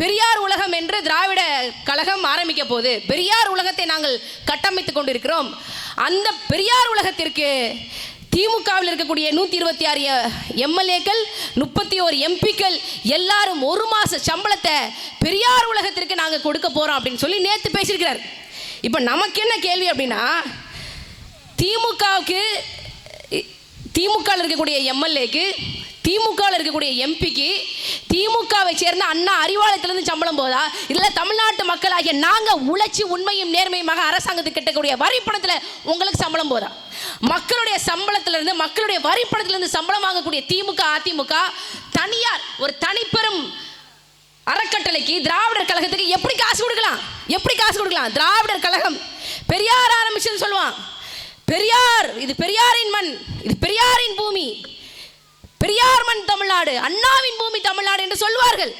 பெரியார் உலகம் என்று திராவிட கழகம் ஆரம்பிக்க போது பெரியார் உலகத்தை நாங்கள் கட்டமைத்துக் கொண்டிருக்கிறோம். அந்த பெரியார் உலகத்திற்கு திமுகவில் இருக்கக்கூடிய 126 எம்எல்ஏக்கள் 31 எம்பிக்கள் எல்லாரும் 1 மாச சம்பளத்தை பெரியார் உலகத்திற்கு நாங்கள் கொடுக்க போறோம் அப்படின்னு சொல்லி நேற்று பேசியிருக்கிறார். இப்போ நமக்கு என்ன கேள்வி அப்படின்னா, திமுகவில் இருக்கக்கூடிய எம்எல்ஏக்கு, திமுகவில் இருக்கக்கூடிய எம்பிக்கு திமுகவை சேர்ந்த அண்ணா அறிவாலயத்திலிருந்து சம்பளம் போதா, இல்லை தமிழ்நாட்டு மக்களாகிய நாங்கள் உழைச்சி உண்மையும் நேர்மையுமாக அரசாங்கத்துக்கு கட்டக்கூடிய வரிப்பணத்தில் உங்களுக்கு சம்பளம் போதா? மக்களுடைய சம்பளத்திலிருந்து, மக்களுடைய வரிப்பணத்திலிருந்து சம்பளம் வாங்கக்கூடிய திமுக அதிமுக தனியார் ஒரு தனிப்பெரும் அறக்கட்டளைக்கு திராவிடர் கழகத்துக்கு எப்படி காசு கொடுக்கலாம்? எப்படி காசு கொடுக்கலாம்? திராவிடர் கழகம் பெரியார் ஆரம்பிச்சுன்னு சொல்லுவான். பெரியார், இது பெரியாரின் மண், இது பெரியாரின் பூமி, பெரியார் மண் தமிழ்நாடு, அண்ணாவின் பூமி தமிழ்நாடு என்று சொல்வார்கள்.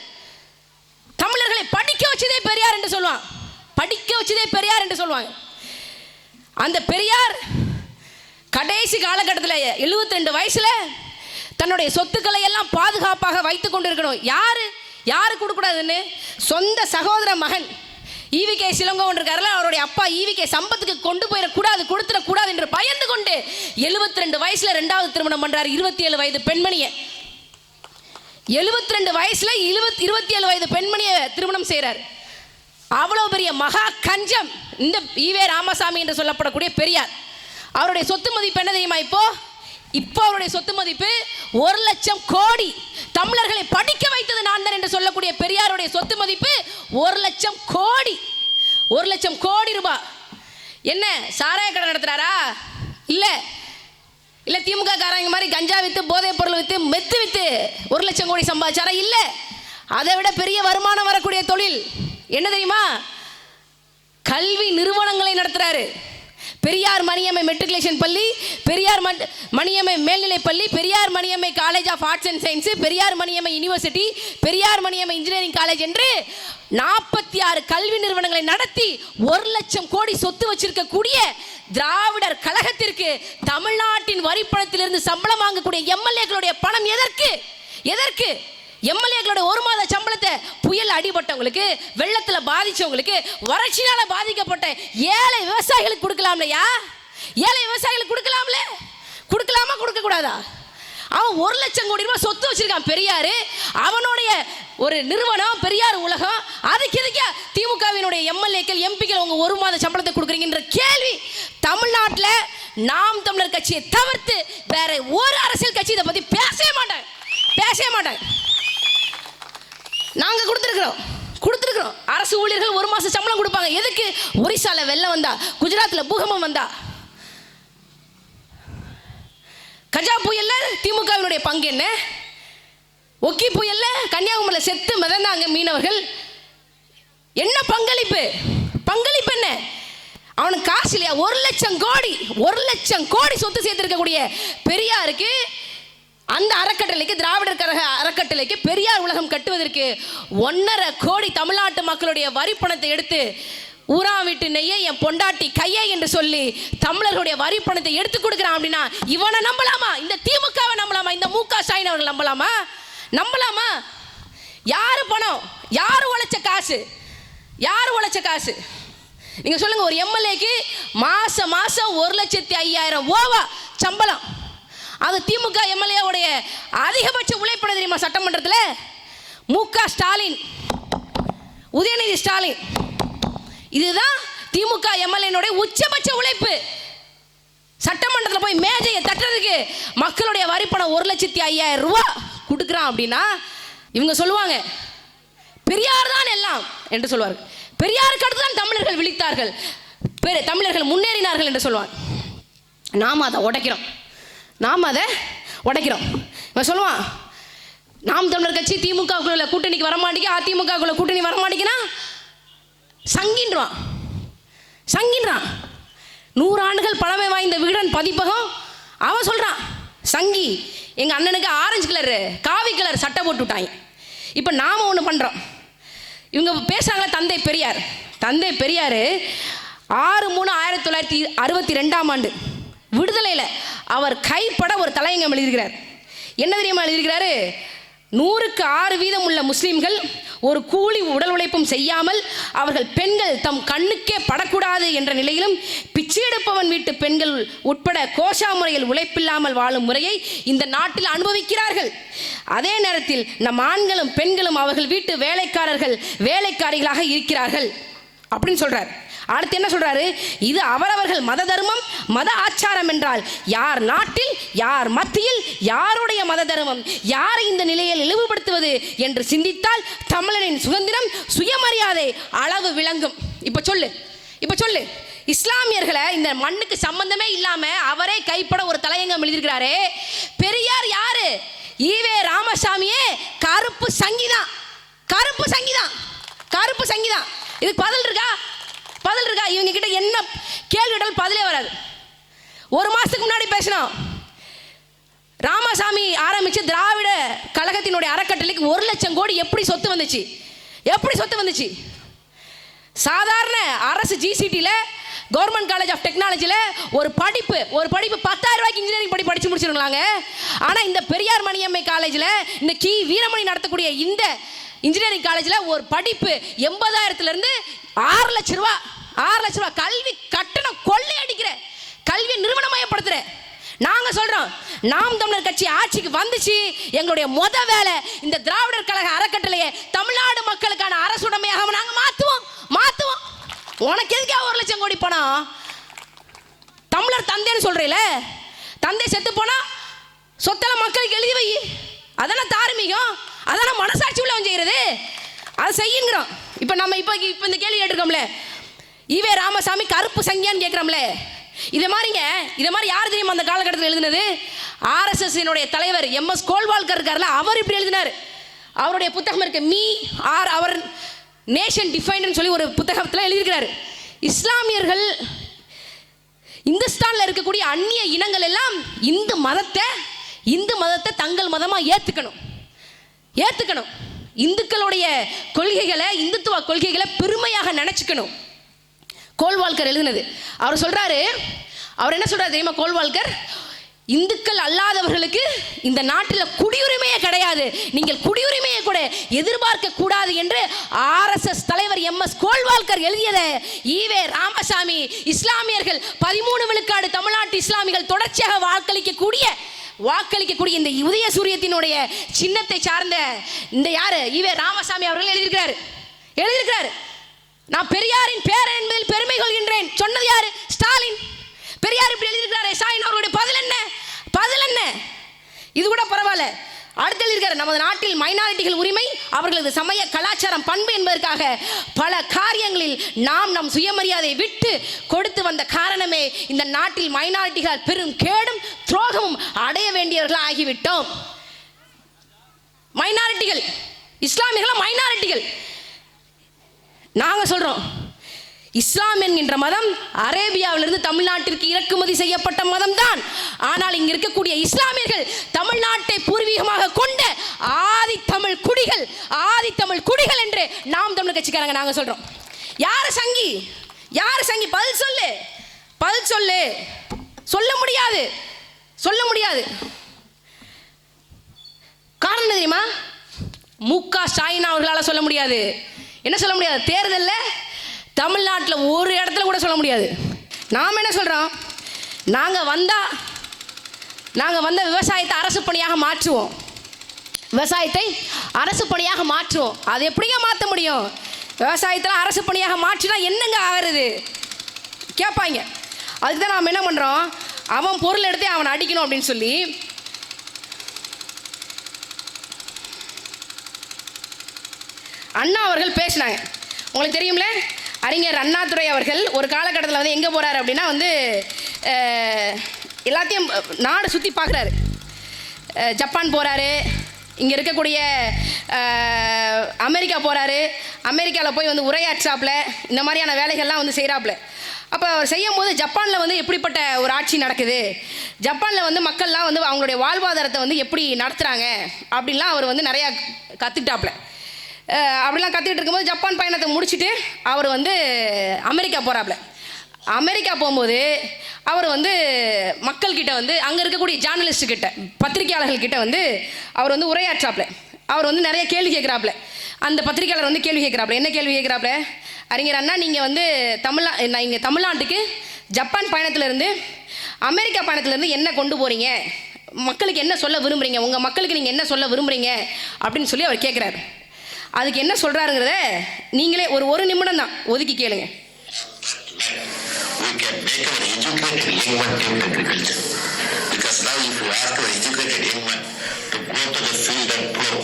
தமிழர்களை படிக்க வச்சதே பெரியார் என்று சொல்லுவான். படிக்க வச்சதே பெரியார் என்று சொல்லுவாங்க. அந்த பெரியார் கடைசி காலகட்டத்தில் 72 வயசுல தன்னுடைய சொத்துக்களை எல்லாம் பாதுகாப்பாக வைத்துக் கொண்டிருக்கணும். யாரு கொடுக்கூடாதுன்னு சொந்த சகோதர மகன் ஈவிகே சிலங்கோவன் இருக்காருல, அவருடைய அப்பா ஈவிகே சம்பத்துக்கு கொண்டு போயிடக்கூடாது, கொடுத்துடக்கூடாது என்று பயந்து கொண்டு 72 வயசுல 2வது திருமணம் பண்றாரு 27 வயது பெண்மணியை. 72 வயசுல 27 வயது பெண்மணியை திருமணம் செய்கிறார். அவ்வளவு பெரிய மகா கஞ்சம் இந்த ஈவே ராமசாமி என்று சொல்லப்படக்கூடிய பெரியார். அவருடைய சொத்து மதிப்பு என்ன தெரியுமா? இப்போ அவருடைய சொத்து மதிப்பு 1,00,000 கோடி. தமிழர்களை படிக்க வைத்தது நான் தான் என்று சொல்லக்கூடிய பெரியாருடைய சொத்து மதிப்பு 1,00,000 கோடி. 1,00,000 கோடி ரூபாய். என்ன சாராய கடை நடத்துறாரா? இல்ல திமுக காரங்க மாதிரி கஞ்சா வித்து, போதைப் பொருள் வித்து, மெத்து வித்து 1,00,000 கோடி சம்பாதிச்சாரா? இல்ல. அதை விட பெரிய வருமானம் வரக்கூடிய தொழில் என்ன தெரியுமா? கல்வி நிறுவனங்களை நடத்துறாரு. பெரியார் மணியம்மை மெட்ரிகுலேஷன் பள்ளி, பெரியார் மணியம்மை மேல்நிலை பள்ளி, Periyar Maniammai college of arts and science, Periyar Maniammai university, Periyar Maniammai engineering college என்று 46 கல்வி நிறுவனங்களை நடத்தி 1,00,000 கோடி சொத்து வச்சிருக்கக்கூடிய திராவிடர் கழகத்திற்கு தமிழ்நாட்டின் வரிப்பணத்திலிருந்து சம்பளம் வாங்கக்கூடிய எம்எல்ஏக்களுடைய பணம் எதற்கு? எம்எல்ஏக்களோட 1 மாத சம்பளத்தை புயல் அடிபட்டவங்களுக்கு, வெள்ளத்தில் பாதிச்சவங்களுக்கு, வறட்சியால பாதிக்கப்பட்ட ஏழை விவசாயிகளுக்கு கொடுக்கலாம்லையா? ஏழை விவசாயிகளுக்கு கொடுக்கலாமா? கொடுக்க கூடாதா? அவன் 1,00,000 கோடி ரூபாய் சொத்து வச்சிருக்கான் பெரியார். அவனுடைய ஒரு நிறுவனம் பெரியார் உலகம். அதுக்கு எதுக்கு திமுகவினுடைய எம்எல்ஏக்கள் எம்பிக்கள் உங்க 1 மாத சம்பளத்தை கொடுக்குறீங்கன்ற கேள்வி தமிழ்நாட்டில் நாம் தமிழர் கட்சியை தவிர்த்து வேற ஒரு அரசியல் கட்சி இதை பத்தி பேசவே மாட்டாங்க. நாங்கள் கொடுத்துருக்கிறோம். அரசு ஊழியர்கள் 1 மாசம் சம்பளம் கொடுப்பாங்க. எதுக்கு? ஒரிசால வெள்ளம் வந்தா, குஜராத்தில் பூகம்பம் வந்தா, கஜா புயல்ல திமுகவினுடைய பங்கு என்ன? ஒக்கி புயல்ல கன்னியாகுமரியில் செத்து மிதந்தாங்க மீனவர்கள். என்ன பங்களிப்பு என்ன? அவனுக்கு காசு இல்லையா? 1,00,000 கோடி சொத்து சேர்த்திருக்கக்கூடிய பெரியாருக்கு, அந்த அறக்கட்டளைக்கு, திராவிடர் கழக அறக்கட்டளைக்கு, பெரியார் உலகம் கட்டுவதற்கு 1.5 கோடி தமிழ்நாட்டு மக்களுடைய வரிப்பணத்தை எடுத்து ஊரா வீட்டு நெய்யை என் பொண்டாட்டி கையை என்று சொல்லி தமிழர்களுடைய வரிப்பணத்தை எடுத்து கொடுக்குறான் அப்படின்னா இவனை நம்பலாமா? இந்த திமுகவை நம்பலாமா? இந்த மு க ஸ்டாலின் அவர்கள் நம்பலாமா? யாரு பணம்? யாரு உழைச்ச காசு? நீங்க சொல்லுங்க. ஒரு எம்எல்ஏக்கு மாசம் 1,05,000 ஓவா சம்பளம். அது திமுக எம்எல்ஏவுடைய அதிகபட்ச உழைப்பு தெரியுமா? சட்டமன்றத்தில் மு க ஸ்டாலின், உதயநிதி ஸ்டாலின், இதுதான் திமுக எம்எல்ஏனுடைய உச்சபட்ச உழைப்பு. சட்டமன்றத்தில் போய் மேஜையை தட்டுறதுக்கு மக்களுடைய வரிப்பணம் 1,05,000 ரூபாய் கொடுக்குறான் அப்படின்னா இவங்க சொல்லுவாங்க பெரியார் தான் எல்லாம் என்று சொல்வார்கள். பெரியாருக்கு அடுத்து தான் தமிழர்கள் விழித்தார்கள், தமிழர்கள் முன்னேறினார்கள் என்று சொல்லுவாங்க. நாம் அதை உடைக்கிறோம். இவன் சொல்லுவான் நாம் தமிழர் கட்சி திமுகவுக்குள்ள கூட்டணிக்கு வரமாட்டேங்க, அதிமுகவுக்குள்ள கூட்டணி வரமாட்டேங்கன்னா சங்கின்றான். 100 ஆண்டுகள் பழமை வாய்ந்த விகடன் பதிப்பகம் அவன் சொல்றான் சங்கி. எங்க அண்ணனுக்கு ஆரஞ்சு கலர், காவி கலர் சட்டை போட்டு விட்டாங்க. இப்போ நாம ஒன்று பண்றோம். இவங்க பேசுறாங்களா? தந்தை பெரியார் 6/3/1962 விடுதலையில் அவர் கைப்பட ஒரு தலையங்கம் எழுதியிருக்கிறார். என்ன தெரியுமா எழுதியிருக்கிறாரு? 100க்கு 6 வீதம் உள்ள முஸ்லிம்கள் ஒரு கூலி உடல் உழைப்பும் செய்யாமல் அவர்கள் பெண்கள் தம் கண்ணுக்கே படக்கூடாது என்ற நிலையிலும் பிச்சை எடுப்பவன் வீட்டு பெண்கள் உட்பட கோஷா முறையில் உழைப்பில்லாமல் வாழும் முறையை இந்த நாட்டில் அனுபவிக்கிறார்கள். அதே நேரத்தில் நம் ஆண்களும் பெண்களும் அவர்கள் வீட்டு வேலைக்காரிகளாக இருக்கிறார்கள் அப்படின்னு சொல்றார். அடுத்து என்ன சொல்றாரு? இது அவரவர்கள் மத தர்மம் மத ஆச்சாரம் என்றால் யார் நாட்டில் யார் மத்தியில் யாருடைய மத தர்மம் யாரை இந்த நிலையில் இழிவுபடுத்துவது என்று சிந்தித்தால் தமிழனின் சுதந்திரம் சுயமரியாதை அளவு விளங்கும். இப்ப சொல்லு இஸ்லாமியர்களை இந்த மண்ணுக்கு சம்பந்தமே இல்லாம அவரே கைப்பட ஒரு தலையங்கம் எழுதியிருக்கிறாரே. பெரியார் யாரு? ஈவே ராமசாமியே கருப்பு சங்கிதான். இதுக்கு பதில் இருக்கா? இவங்க கிட்ட என்ன கேள்விகள் பதிலே வராது. ஒரு மாசத்துக்கு முன்னாடி பேசணும். ராமசாமி ஆரம்பிச்சு திராவிட கழகத்தினுடைய அறக்கட்டளைக்கு 1 லட்சம் கோடி எப்படி சொத்து வந்துச்சு? சாதாரண அரசு ஜிசிடியில் கவர்மெண்ட் காலேஜ் ஆஃப் டெக்னாலஜியில் ஒரு படிப்பு 10,000 ரூபாய்க்கு இன்ஜினியரிங் படிச்சு முடிச்சிருக்கலாங்க. ஆனால் இந்த பெரியார் மணியம்மை காலேஜில் இந்த கி வீரமணி நடத்தக்கூடிய இந்த இன்ஜினியரிங் காலேஜில் ஒரு படிப்பு 80,000 6 லட்சம் ரூபாய் கல்வி கட்டணம் கொள்ளை அடிக்கிற கல்வியை நிறுவனமயப்படுத்துற. நாங்க சொல்றோம், நாம் தமிழர் கட்சி ஆட்சிக்கு வந்துச்சு, எங்களுடைய முத வேலை இந்த திராவிடர் கழக அறக்கட்டளையை தமிழ்நாடு மக்களுக்கான அரசுடைமையாக நாங்க மாத்துவோம். உனக்கு எதுக்காக 1 லட்சம் கோடி பணம்? தமிழர் தந்தைன்னு சொல்றீல, தந்தை செத்து போனா சொத்தெல்லாம் மக்களுக்கு எழுதி வை. அதெல்லாம் தார்மீகம், அதெல்லாம் மனசாட்சி உள்ளவன் செய்யறது. அதை செய்யுங்கிறோம். இப்போ இந்த கேள்வி கேட்டிருக்கோம்ல, ஈவே ராமசாமி கருப்பு சங்கியான்னு கேட்குறோம்ல, இதை மாதிரி யார் தெரியுமா அந்த காலகட்டத்தில் எழுதினது? ஆர்எஸ்எஸ்னுடைய தலைவர் MS கோல்வால்கர் இருக்கார்ல, அவர் இப்படி எழுதினார். அவருடைய புத்தகம் இருக்கு, அவர் நேஷன் டிஃபைன்னு சொல்லி ஒரு புத்தகத்தில் எழுதியிருக்கிறார். இஸ்லாமியர்கள் இந்துஸ்தானில் இருக்கக்கூடிய அந்நிய இனங்கள் எல்லாம் இந்து மதத்தை தங்கள் மதமாக ஏற்றுக்கணும். இந்துக்களுடைய கொள்கைகளை, இந்துத்துவ கொள்கைகளை பெருமையாக நினைச்சுக்கணும். கோல்வால்கர் எழுதினது. அவர் என்ன சொல்றாரு தெரியுமா? கோல்வால்கர், இந்துக்கள் அல்லாதவர்களுக்கு இந்த நாட்டில் குடியுரிமையே கிடையாது, நீங்கள் குடியுரிமையை கூட எதிர்பார்க்க கூடாது என்று RSS தலைவர் MS கோல்வால்கர் எழுதியதை ஈவே ராமசாமி இஸ்லாமியர்கள் 13 விழுக்காடு தமிழ்நாட்டு இஸ்லாமிகள் தொடர்ச்சியாக வாக்களிக்கக்கூடிய இந்த உதய சூரியத்தினுடைய சின்னத்தை சார்ந்த இந்த யாரு? ஈவே ராமசாமி அவர்கள் எழுதியிருக்கிறார். நான் பெரியாரின் பேரன் என்பதில் பெருமை கொள்கின்றேன் சொன்னது யாரு? ஸ்டாலின். பெரியார் இப்படி எழுதியிருக்கிறார். ஸ்டாலின் அவர்களுடைய பதில் என்ன? இது கூட பரவாயில்ல. அடுத்து எழுதியிருக்காரு, நமது நாட்டில் மைனாரிட்டிகள் உரிமை, அவர்களது சமய கலாச்சாரம் பண்பு என்பதற்காக பல காரியங்களில் நாம் நம் சுயமரியாதை விட்டு கொடுத்து வந்த காரணமே இந்த நாட்டில் மைனாரிட்டிகள் பெரும் கேடும் துரோகமும் அடைய வேண்டியவர்கள் ஆகிவிட்டோம். மைனாரிட்டிகள், இஸ்லாமியர்கள் மைனாரிட்டிகள். நாங்க சொல்றோம், இஸ்லாம் என்கின்ற மதம் அரேபியாவிலிருந்து தமிழ்நாட்டிற்கு இறக்குமதி செய்யப்பட்ட மதம் தான். ஆனால் இங்கு இருக்கக்கூடிய இஸ்லாமியர்கள் தமிழ்நாட்டை பூர்வீகமாக கொண்ட ஆதித்தமிழ் குடிகள் என்று நாம் தமிழ் கட்சிக்காரங்க நாங்க சொல்றோம். யாரு சங்கி? பதில் சொல்லு. சொல்ல முடியாது. காரணம் தெரியுமா? முக ஸ்டாலின் அவர்களால் சொல்ல முடியாது. என்ன சொல்ல முடியாது? தேர்தலில் தமிழ்நாட்டில் ஒரு இடத்துல கூட சொல்ல முடியாது. நாம் என்ன சொல்கிறோம்? நாங்கள் வந்த விவசாயத்தை அரசு பணியாக மாற்றுவோம். அது எப்படிங்க மாற்ற முடியும்? விவசாயத்தில் அரசு பணியாக மாற்றினா என்னங்க ஆகிறது கேட்பாங்க. அதுக்கு தான் நாம் என்ன பண்ணுறோம்? அவன் பொருள் எடுத்து அவனை அடிக்கணும் அப்படின்னு சொல்லி அண்ணா அவர்கள் பேசினாங்க. உங்களுக்கு தெரியும்ல, அறிஞர் அண்ணாதுரை அவர்கள் ஒரு காலகட்டத்தில் வந்து எங்கே போகிறாரு அப்படின்னா எல்லாத்தையும் நாடு சுற்றி பார்க்குறாரு. ஜப்பான் போகிறாரு, இங்கே இருக்கக்கூடிய அமெரிக்கா போகிறாரு. அமெரிக்காவில் போய் உரையாற்றாப்புல இந்த மாதிரியான வேலைகள்லாம் செய்கிறாப்புல. அப்போ அவர் செய்யும் போது ஜப்பானில் எப்படிப்பட்ட ஒரு ஆட்சி நடக்குது, ஜப்பானில் மக்கள்லாம் அவங்களுடைய வாழ்வாதாரத்தை எப்படி நடத்துகிறாங்க அப்படின்லாம் அவர் நிறையா கற்றுக்கிட்டாப்புல. அப்படிலாம் கற்றுக்கிட்டு இருக்கும்போது ஜப்பான் பயணத்தை முடிச்சுட்டு அவர் அமெரிக்கா போகிறாப்புல. அமெரிக்கா போகும்போது அவர் மக்கள்கிட்ட அங்கே இருக்கக்கூடிய ஜேர்னலிஸ்ட்டுக்கிட்ட, பத்திரிகையாளர்கள்கிட்ட அவர் உரையாற்றாப்புல. அவர் வந்து நிறைய கேள்வி கேட்குறாப்புல. அந்த பத்திரிகையாளர் வந்து கேள்வி கேட்குறாப்புல. என்ன கேள்வி கேட்குறாப்புல? அறிஞர் அண்ணா, நீங்கள் வந்து இங்கே தமிழ்நாட்டுக்கு ஜப்பான் பயணத்திலேருந்து அமெரிக்கா பயணத்திலேருந்து என்ன கொண்டு போகிறீங்க, மக்களுக்கு என்ன சொல்ல விரும்புகிறீங்க, உங்கள் மக்களுக்கு நீங்கள் என்ன சொல்ல விரும்புகிறீங்க அப்படின்னு சொல்லி அவர் கேட்குறாரு. அதுக்கு என்ன சொல்கிறாருங்கிறத நீங்களே ஒரு நிமிடம் தான் ஒதுக்கி கேளுங்க. We can make our educated young man take agriculture. Because now if you ask our educated young man to go to the field and plow,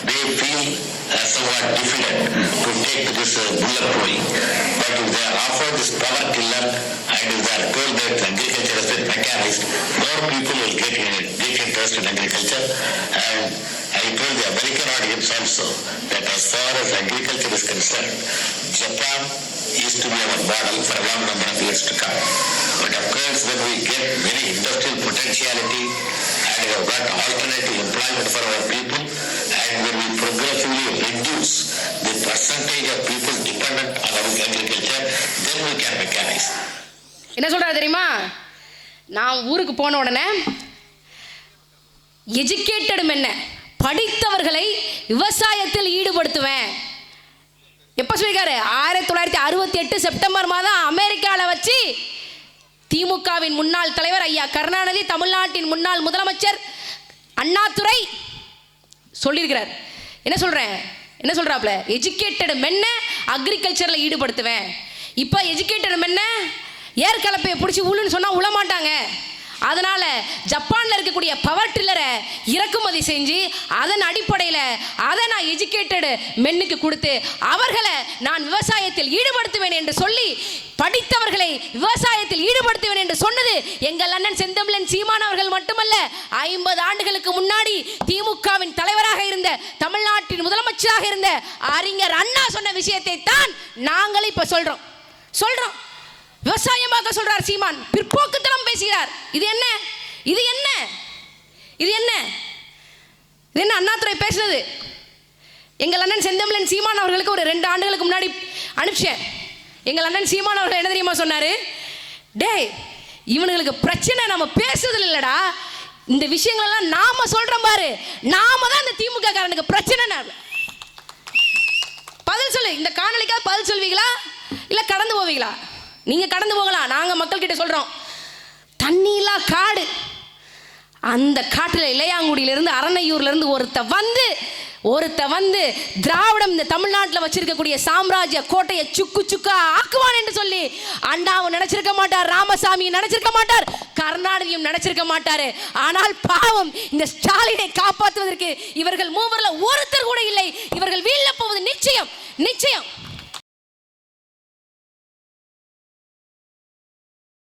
they feel somewhat diffident to take this bullock plowing. But if they are offered this power tiller and if they are told that agriculture has been mechanized, more people will get interest in agriculture. And I told the American audience also that as far as agriculture is concerned, Japan used to be our model for a long number of years to come. But of course, when we get very industrial potentiality and we have got alternative employment for our people, and when we progressively reduce the percentage of people dependent on our agriculture, then we can mechanize. என்ன சொல்றாரு தெரியுமா? நான் ஊருக்கு போன உடனே educated மென்ன, படித்தவர்களை விவசாயத்தில் ஈடுபடுத்துவேன். எப்போ சொல்லியிருக்காரு? 1968 செப்டம்பர் மாதம் அமெரிக்காவில் வச்சு திமுகவின் முன்னாள் தலைவர் ஐயா கருணாநிதி, தமிழ்நாட்டின் முன்னாள் முதலமைச்சர் அண்ணாதுரை சொல்லியிருக்கிறார். என்ன சொல்றாப்ல? எஜுகேட்டட் மென்ன அக்ரிகல்ச்சரில் ஈடுபடுத்துவேன். இப்போ எஜுகேட்டட் மென்ன ஏற்கலப்பையை பிடிச்சி உளுன்னு சொன்னால் உழமாட்டாங்க. அதனால ஜப்பான்ல இருக்கக்கூடிய பவர் டில்லரை இறக்குமதி செஞ்சு அதன் அடிப்படையில் அதை நான் எஜுகேட்டட் மென்னுக்கு கொடுத்து அவர்களை நான் விவசாயத்தில் ஈடுபடுத்துவேன் என்று சொல்லி, படித்தவர்களை விவசாயத்தில் ஈடுபடுத்துவேன் என்று சொன்னது எங்கள் அண்ணன் செந்தமிழன் சீமான் அவர்கள் மட்டுமல்ல. 50 ஆண்டுகளுக்கு முன்னாடி திமுகவின் தலைவராக இருந்த, தமிழ்நாட்டின் முதலமைச்சராக இருந்த அறிஞர் அண்ணா சொன்ன விஷயத்தை தான் நாங்கள் இப்ப சொல்றோம். விவசாயமாக சொல்றார் சீமான், பிற்போக்குத்தனம் பேசுகிறார். இது என்ன அண்ணாதுரை பேசுனது? எங்கள் அண்ணன் செந்தமிழன் சீமான் அவர்களுக்கு ஒரு 2 ஆண்டுகளுக்கு முன்னாடி அனுப்பிச்சேன். எங்கள் அண்ணன் சீமான் அவர்கள் என்ன தெரியுமா சொன்னாரு? டேய், இவனுங்களுக்கு பிரச்சனை நம்ம பேசுறதுல இல்லடா, இந்த விஷயங்களெல்லாம் நாம சொல்றோம் பாரு, நாம தான் இந்த திமுக காரனுக்கு பிரச்சனை. பதில் சொல்லு. இந்த காணொலிக்காக பதில் சொல்வீங்களா இல்ல கடந்து போவீங்களா? நீங்க கடந்து போகலாம். நாங்க மக்கள் கிட்ட சொல்றோம், தண்ணியில்லா காடு, அந்த காட்டுல இளையாங்குடியிலிருந்து அரணையூர்ல இருந்து ஒருத்த வந்து திராவிடம் இந்த தமிழ்நாட்டில் வச்சிருக்கக்கூடிய சாம்ராஜ்ய கோட்டையை சுக்கா ஆக்குவான் என்று சொல்லி அண்ணாவும் நினைச்சிருக்க மாட்டார், ராமசாமி நினைச்சிருக்க மாட்டார், கருணாநிதியும் நினைச்சிருக்க மாட்டாரு. ஆனால் பாவம், இந்த ஸ்டாலினை காப்பாற்றுவதற்கு இவர்கள் மூவரில் ஒருத்தர் கூட இல்லை. இவர்கள் வீழ்ல போவது நிச்சயம்.